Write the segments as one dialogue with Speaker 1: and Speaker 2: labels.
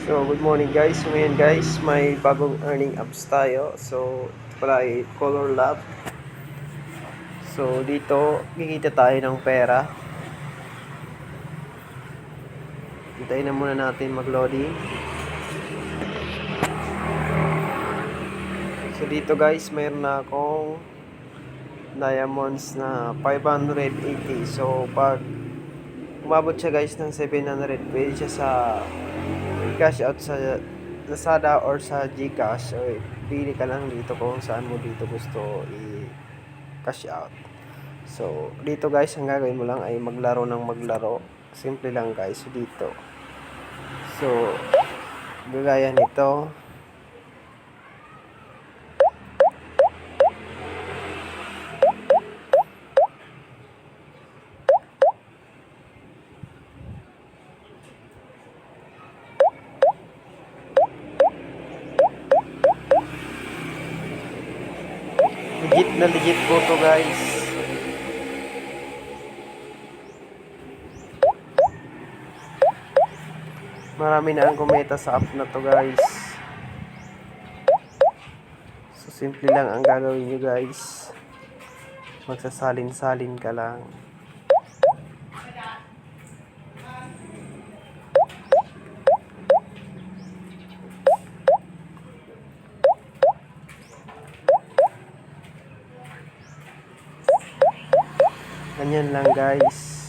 Speaker 1: So, good morning guys. So, ngayon guys, may bagong earning apps tayo. So, ito pala ay Color Lab. So, dito, kikita tayo ng pera. Hintayin na muna natin mag-loading. So, dito guys, mayroon na akong diamonds na 580. So, pag umabot siya guys ng 700, pwede siya sa cash out sa Lazada or sa GCash. So, pili ka lang dito kung saan mo dito gusto i-cash out. So, dito guys, ang gagawin mo lang ay maglaro ng maglaro. Simple lang guys, dito. So, gagaya nito. Legit na legit po to guys. Marami na ang kumita sa app na to guys. So, simple lang ang gagawin nyo guys. Magsasalin-salin ka lang. Ganyan lang guys.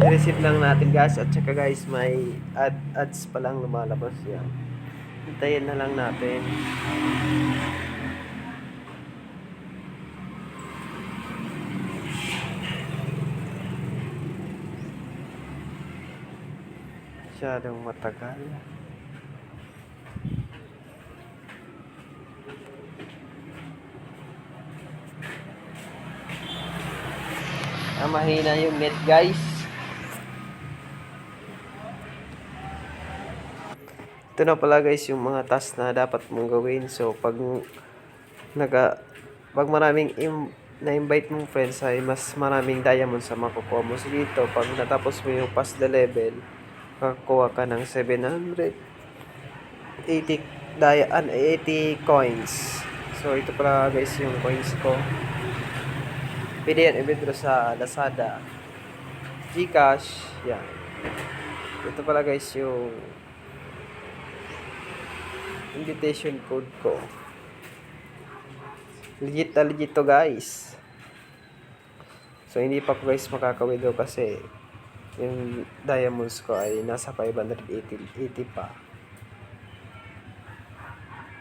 Speaker 1: I-receive lang natin guys, at saka guys may ads pa lang lumalabas yan. Hintayin na lang natin. Masyadong matagal. Mahina yung net guys. Ito na pala guys yung mga task na dapat mong gawin. So pag maraming na-invite mong friends ay mas maraming diamonds sa makukuha mo. So dito pag natapos mo yung pass the level, makakuha ka ng 80 coins. So ito pala guys yung coins ko. Pwede yan i-withdraw sa Lazada, GCash, yan. Ito pala guys yung invitation code ko. Legit na legit to guys. So hindi pa ko guys makaka-withdraw kasi yung diamonds ko ay nasa 580 pa.